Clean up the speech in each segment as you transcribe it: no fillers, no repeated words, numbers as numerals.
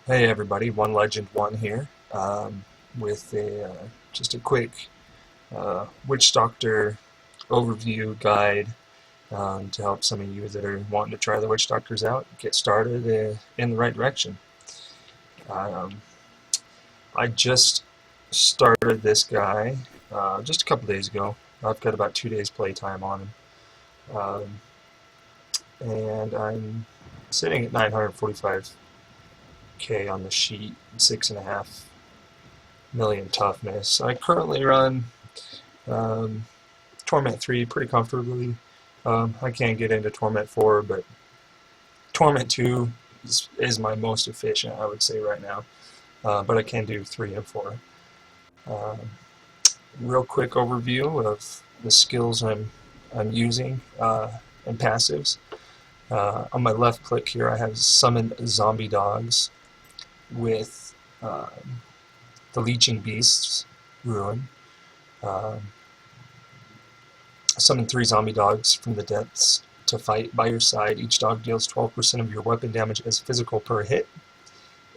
Hey everybody, One Legend One here, with just a quick Witch Doctor overview guide to help some of you that are wanting to try the Witch Doctors out get started in the right direction. Um, I just started this guy just a couple days ago. I've got about 2 days playtime on him, and I'm sitting at 945k on the sheet, 6.5 million toughness. I currently run Torment 3 pretty comfortably. I can't get into Torment 4, but Torment 2 is my most efficient, I would say, right now. But I can do 3 and 4. Real quick overview of the skills I'm using and passives. On my left click here, I have Summon Zombie Dogs with the Leeching Beasts Ruin. Summon 3 zombie dogs from the depths to fight by your side. Each dog deals 12% of your weapon damage as physical per hit.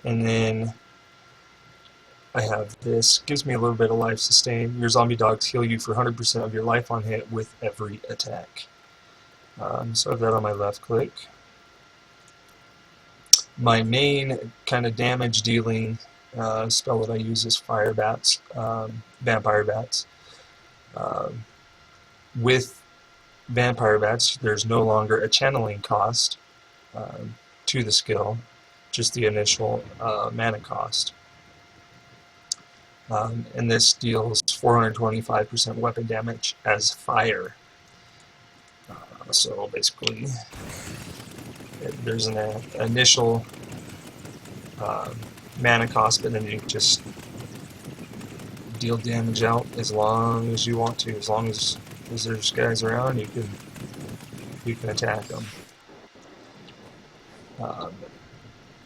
And then I have this, gives me a little bit of life sustain. Your zombie dogs heal you for 100% of your life on hit with every attack. So I have that on my left click. My main kind of damage dealing spell that I use is Fire Bats, Vampire Bats. With Vampire Bats, there's no longer a channeling cost to the skill, just the initial mana cost. And this deals 425% weapon damage as fire. So basically, there's an initial mana cost, but then you just deal damage out as long as you want to, as long as there's guys around, you can attack them.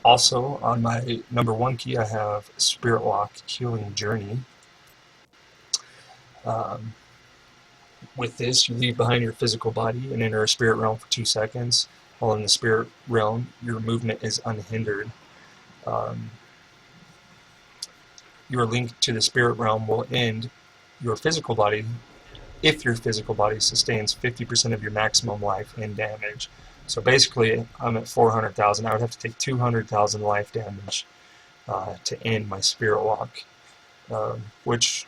Also, on my number 1 key, I have Spirit Walk Healing Journey. With this, you leave behind your physical body and enter a spirit realm for 2 seconds. While in the spirit realm, your movement is unhindered. Your link to the spirit realm will end your physical body if your physical body sustains 50% of your maximum life and damage. So basically, I'm at 400,000. I would have to take 200,000 life damage to end my spirit walk, which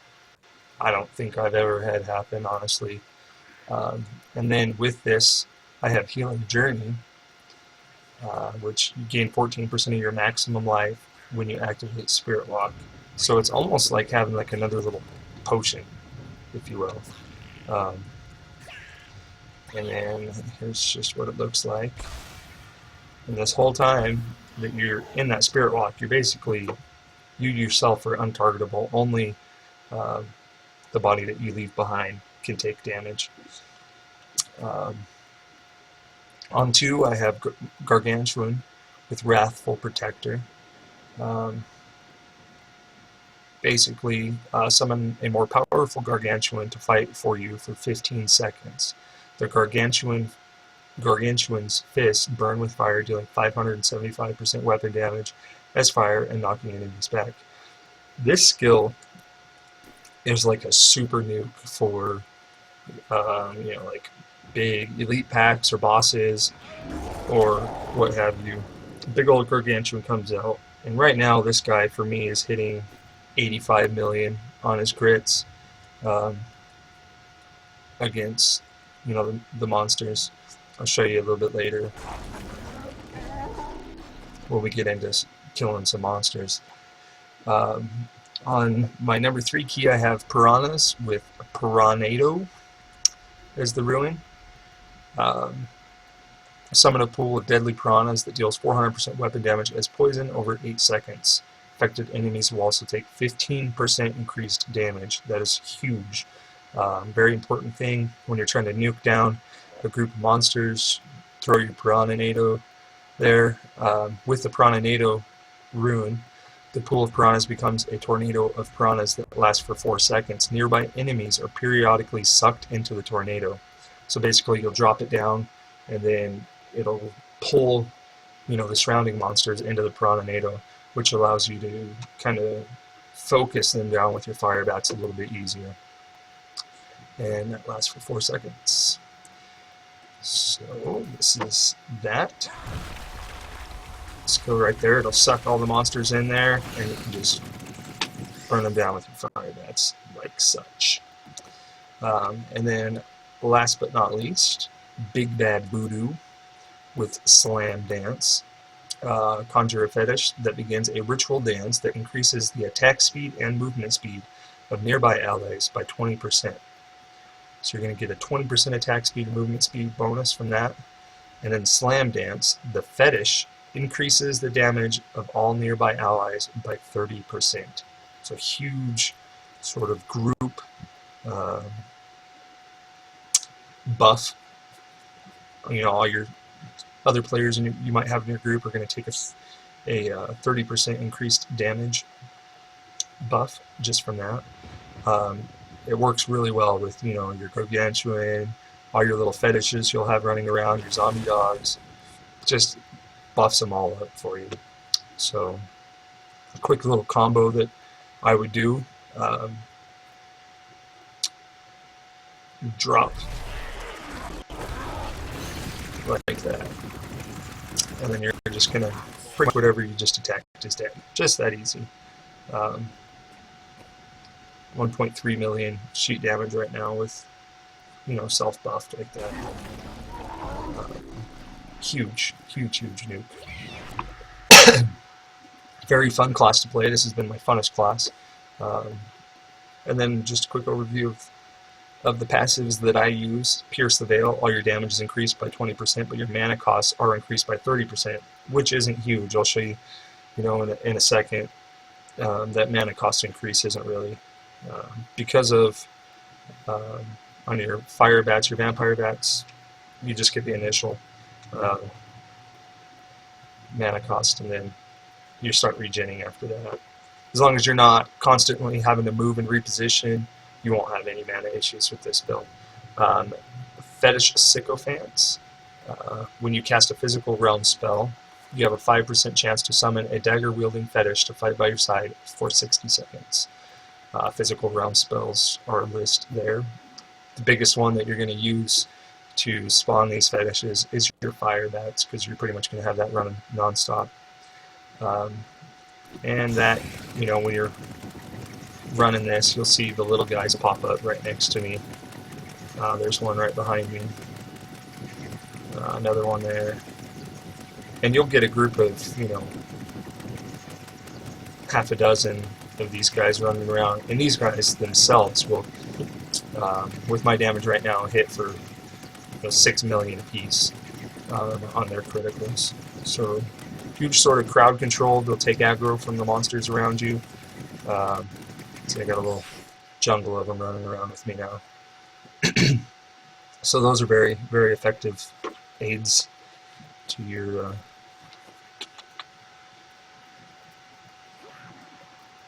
I don't think I've ever had happen, honestly. And then with this, I have Healing Journey, which you gain 14% of your maximum life when you activate Spirit Walk. So it's almost like having like another little potion, if you will. And then here's just what it looks like. And this whole time that you're in that Spirit Walk, you're basically, you yourself are untargetable. Only the body that you leave behind can take damage. On 2, I have Gargantuan with Wrathful Protector. Basically, summon a more powerful Gargantuan to fight for you for 15 seconds. The Gargantuan's fists burn with fire, dealing 575% weapon damage as fire and knocking enemies back. This skill is like a super nuke for, like big elite packs or bosses or what have you. Big old Gargantuan comes out, and right now this guy for me is hitting 85 million on his crits against the monsters. I'll show you a little bit later when we get into killing some monsters. On my number 3 key, I have Piranhas with Piranado as the ruin. Summon a pool of deadly piranhas that deals 400% weapon damage as poison over 8 seconds. Affected enemies will also take 15% increased damage. That is huge. Very important thing when you're trying to nuke down a group of monsters. Throw your Piranhado there. With the Piranhado ruin, the pool of piranhas becomes a tornado of piranhas that lasts for 4 seconds. Nearby enemies are periodically sucked into the tornado. So basically, you'll drop it down, and then it'll pull, the surrounding monsters into the Piranhado. which allows you to kind of focus them down with your fire bats a little bit easier. And that lasts for 4 seconds. So this is that. Let's go right there. It'll suck all the monsters in there, and you can just burn them down with your fire bats like such. And then last but not least, Big Bad Voodoo with Slam Dance. Conjure a fetish that begins a ritual dance that increases the attack speed and movement speed of nearby allies by 20%. So you're going to get a 20% attack speed and movement speed bonus from that. And then Slam Dance, the fetish, increases the damage of all nearby allies by 30%. So huge sort of group buff. You know, all your other players you might have in your group are going to take a 30% increased damage buff just from that. It works really well with, you know, your gargantuan, all your little fetishes you'll have running around, your zombie dogs. Just buffs them all up for you. So a quick little combo that I would do, drop like that, and then you're just gonna pretty much whatever you just attacked is dead. Just that easy. 1.3 million sheet damage right now with, you know, self-buffed like that. Huge nuke. Very fun class to play. This has been my funnest class. And then just a quick overview of the passives that I use. Pierce the Veil, all your damage is increased by 20%, but your mana costs are increased by 30%, which isn't huge. I'll show you, you know, in a second. That mana cost increase isn't really because of on your fire bats, your vampire bats, you just get the initial mana cost, and then you start regenning after that. As long as you're not constantly having to move and reposition, you won't have any mana issues with this build. Fetish Sycophants. When you cast a physical realm spell, you have a 5% chance to summon a dagger-wielding fetish to fight by your side for 60 seconds. Physical realm spells are listed there. The biggest one that you're going to use to spawn these fetishes is your fire bats, because you're pretty much going to have that running non-stop. And that, you know, when you're running this, you'll see the little guys pop up right next to me. There's one right behind me. Another one there. And you'll get a group of, you know, half a dozen of these guys running around. And these guys themselves will, with my damage right now, hit for 6 million apiece on their criticals. So huge sort of crowd control. They'll take aggro from the monsters around you. So I got a little jungle of them running around with me now. So those are very, very effective aids to your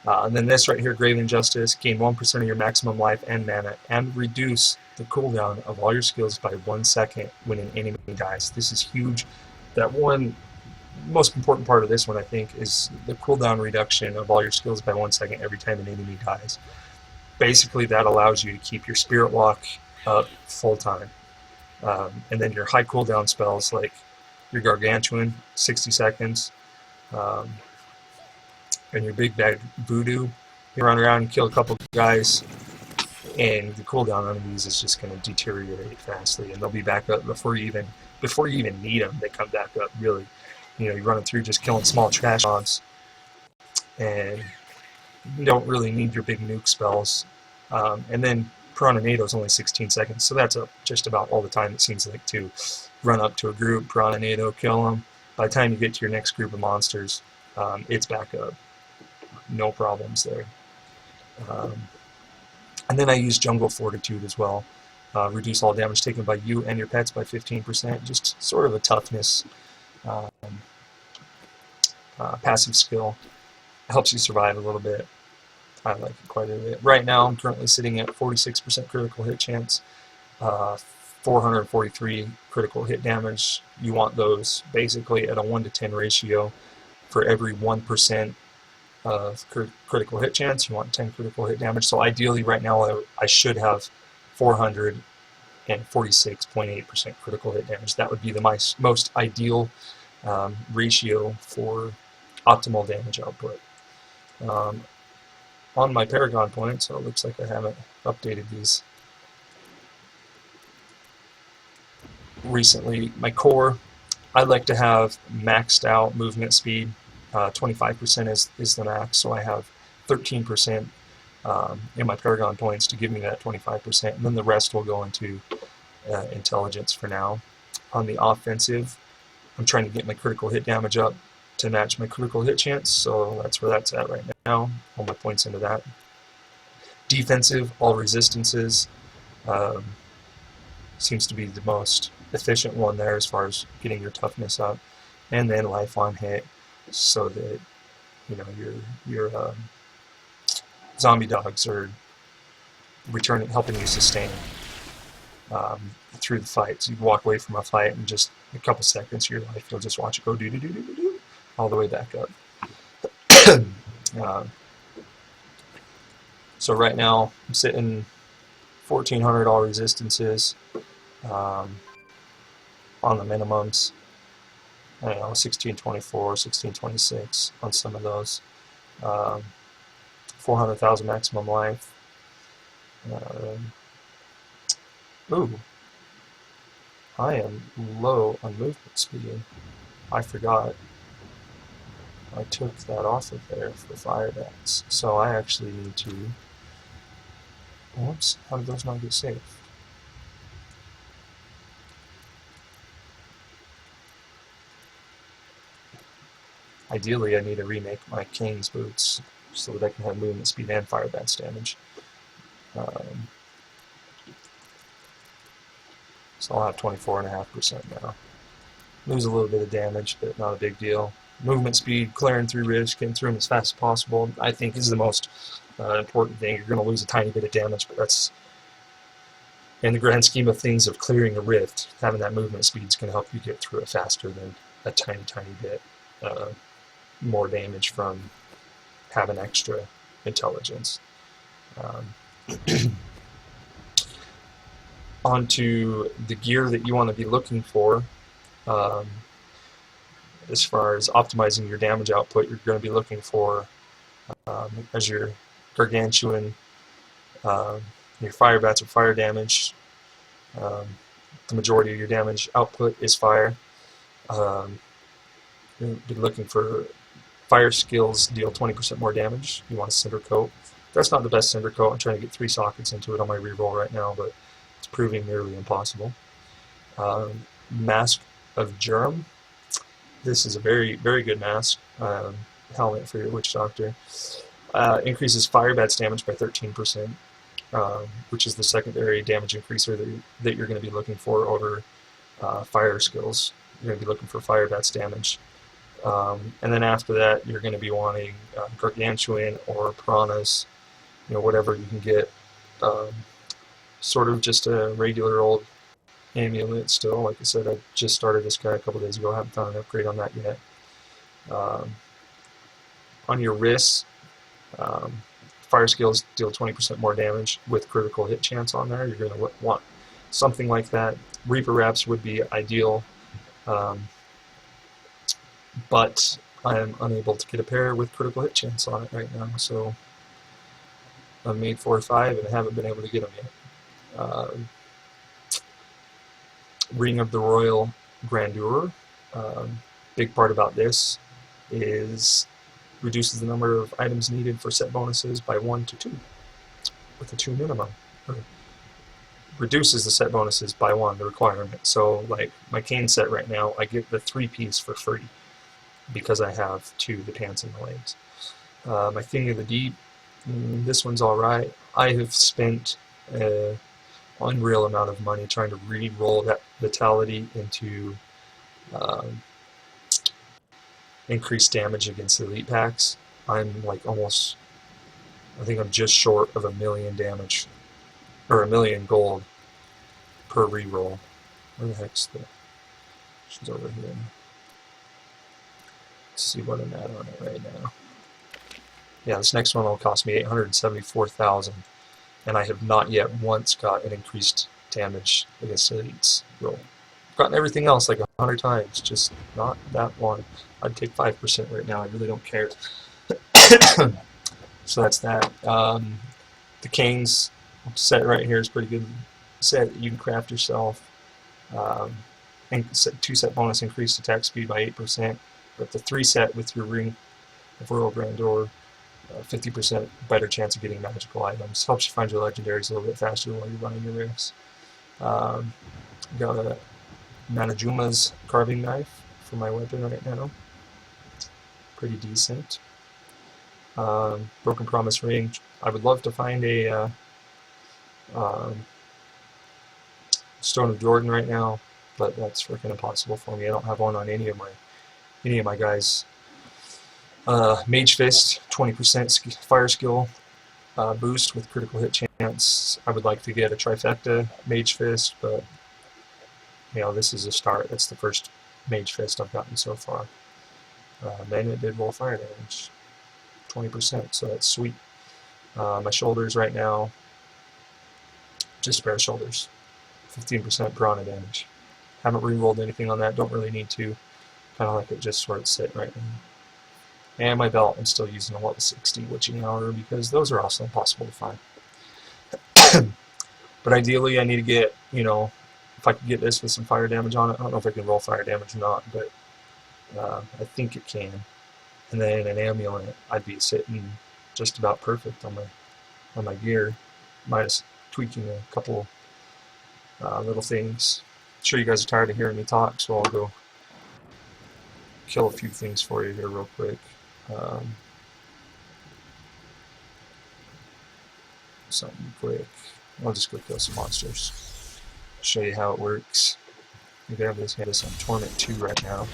and then this right here, Grave Injustice, gain 1% of your maximum life and mana, and reduce the cooldown of all your skills by 1 second when an enemy dies. This is huge. That one, most important part of this one, I think, is the cooldown reduction of all your skills by 1 second every time an enemy dies. Basically, that allows you to keep your Spirit Walk up full time. And then your high cooldown spells, like your Gargantuan, 60 seconds, and your Big Bad Voodoo, you run around and kill a couple guys, and the cooldown on these is just going to deteriorate fastly, and they'll be back up before you even need them. They come back up really. You know, you're running through just killing small trash mobs, and you don't really need your big nuke spells. And then Piranha Nado is only 16 seconds, so that's just about all the time it seems like to run up to a group, Piranha Nado, kill them. By the time you get to your next group of monsters, it's back up. No problems there. And then I use Jungle Fortitude as well. Reduce all damage taken by you and your pets by 15%. Just sort of a toughness passive skill. Helps you survive a little bit. I like it quite a bit. Right now I'm currently sitting at 46% critical hit chance, 443 critical hit damage. You want those basically at a 1 to 10 ratio. For every 1% of critical hit chance. You want 10 critical hit damage. So ideally right now I should have 446.8% critical hit damage. That would be the most ideal ratio for optimal damage output. On my Paragon point, so it looks like I haven't updated these recently. My core, I'd like to have maxed out movement speed. 25% is the max, so I have 13% in my Paragon points to give me that 25%, and then the rest will go into intelligence for now. On the offensive, I'm trying to get my critical hit damage up to match my critical hit chance, so that's where that's at right now. All my points into that. Defensive, all resistances. Seems to be the most efficient one there as far as getting your toughness up, and then life on hit, so that your zombie dogs are helping you sustain through the fight. So you walk away from a fight and just a couple seconds of your life, you'll just watch it go do do do do do do all the way back up. So right now I'm sitting 1400 all resistances on the minimums. I don't know, 1624, 1626 on some of those. 400,000 maximum life. Ooh, I am low on movement speed. I forgot. I took that off of there for fire bats. So I actually need to... Whoops, how did those not get saved? Ideally, I need to remake my Cane's boots so that I can have movement speed and fire bats damage. So I'll have 24.5% now. Lose a little bit of damage, but not a big deal. Movement speed, clearing through rifts, getting through them as fast as possible, I think is the most important thing. You're going to lose a tiny bit of damage, but that's, in the grand scheme of things, of clearing a rift, having that movement speed is going to help you get through it faster than a tiny, tiny bit more damage from having extra intelligence. Onto the gear that you want to be looking for. As far as optimizing your damage output, you're going to be looking for, as your gargantuan, your fire bats or fire damage. The majority of your damage output is fire. You'll be looking for fire skills deal 20% more damage. You want a cinder coat. That's not the best cinder coat. I'm trying to get 3 sockets into it on my reroll right now, but it's proving nearly impossible. Mask of Germ. This is a very, very good mask. Helmet for your Witch Doctor. Increases fire bats damage by 13%, which is the secondary damage increaser that you're going to be looking for over fire skills. You're going to be looking for fire bats damage. And then after that, you're going to be wanting gargantuan or piranhas, whatever you can get. Sort of just a regular old amulet still. Like I said, I just started this guy a couple days ago. I haven't found an upgrade on that yet. On your wrists, fire skills deal 20% more damage with critical hit chance on there. You're going to want something like that. Reaper Wraps would be ideal, but I'm unable to get a pair with critical hit chance on it right now, so I'm made 4-5 and I haven't been able to get them yet. Ring of the Royal Grandeur. Big part about this is reduces the number of items needed for set bonuses by 1 to 2 with a 2 minimum. Reduces the set bonuses by 1, the requirement. So like my cane set right now, I get the 3-piece for free because I have 2, the pants and the legs. My King of the Deep, this one's alright. I have spent unreal amount of money trying to re-roll that vitality into increased damage against elite packs. I'm like almost, I think I'm just short of 1 million damage, or 1 million gold per re-roll. Where the heck's the, she's over here. Let's see what I'm at on it right now. Yeah, this next one will cost me 874,000, and I have not yet once got an increased damage against elites roll. I've gotten everything else like 100 times, just not that one. I'd take 5% right now, I really don't care. So that's that. The King's set right here is pretty good set that you can craft yourself. And 2-set bonus increased attack speed by 8%, but the 3-set with your Ring of Royal Grandeur, 50% better chance of getting magical items. Helps you find your legendaries a little bit faster while you're running your rifts. Got a Manajuma's carving knife for my weapon right now. Pretty decent. Broken Promise ring. I would love to find a Stone of Jordan right now, but that's freaking impossible for me. I don't have one on any of my guys. Mage Fist, 20% fire skill boost with critical hit chance. I would like to get a trifecta Mage Fist, but you know, this is a start. That's the first Mage Fist I've gotten so far. Then it did roll fire damage, 20%, so that's sweet. My shoulders right now, just spare shoulders, 15% piranha damage. Haven't re-rolled anything on that, don't really need to. Kind of like it just sort of sit right now. And my belt, I'm still using a level 60 Witching Hour because those are also impossible to find. But ideally I need to get, you know, if I could get this with some fire damage on it. I don't know if I can roll fire damage or not, but I think it can. And then an amulet, I'd be sitting just about perfect on my gear, minus tweaking a couple little things. I'm sure you guys are tired of hearing me talk, so I'll go kill a few things for you here real quick. Something quick. I'll just go kill some monsters. Show you how it works. We have this on Torment 2 right now.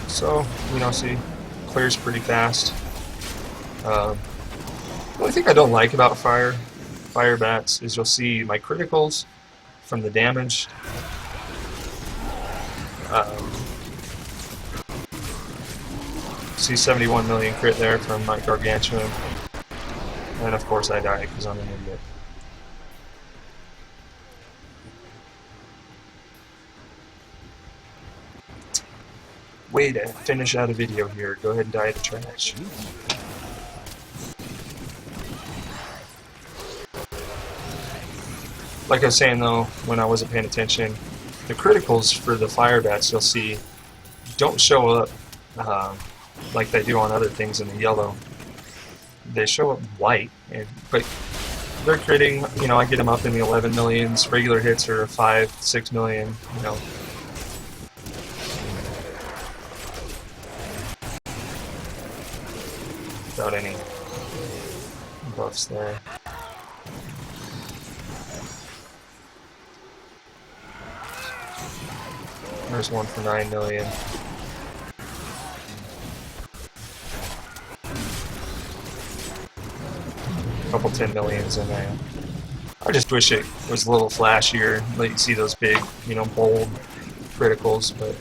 So, you know, see, clears pretty fast. The only thing I don't like about fire bats is you'll see my criticals from the damage. See 71 million crit there from my gargantuan, and of course I die because I'm an idiot. Way to finish out a video here. Go ahead and die to trash. Like I was saying though, when I wasn't paying attention, the criticals for the fire bats you'll see don't show up like they do on other things in the yellow. They show up white, but they're critting, you know, I get them up in the 11 millions, regular hits are 5, 6 million, you know. Without any buffs there. There's one for 9 million. Couple 10 millions in there. I just wish it was a little flashier, let you see those big, you know, bold criticals, but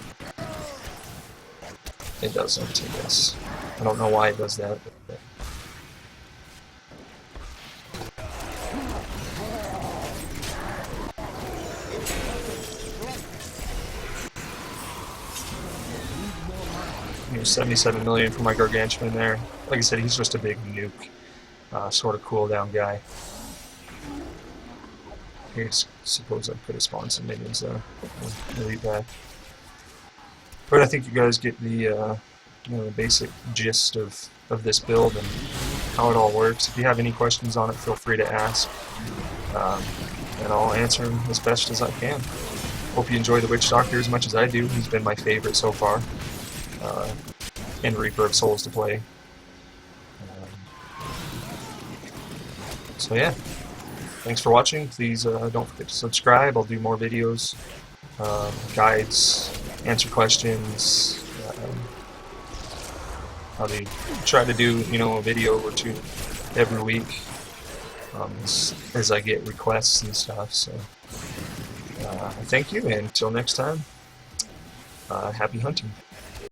it doesn't, I guess. I don't know why it does that. But you know, 77 million for my gargantuan there. Like I said, he's just a big nuke. Sort of cooldown guy. I suppose I could have spawned some minions there. Delete that. But I think you guys get the you know, the basic gist of this build and how it all works. If you have any questions on it, feel free to ask, and I'll answer them as best as I can. Hope you enjoy the Witch Doctor as much as I do. He's been my favorite so far, and Reaper of Souls to play. So yeah, thanks for watching. Please don't forget to subscribe. I'll do more videos, guides, answer questions. I'll try to do, you know, a video or two every week as I get requests and stuff. So thank you, and until next time, happy hunting.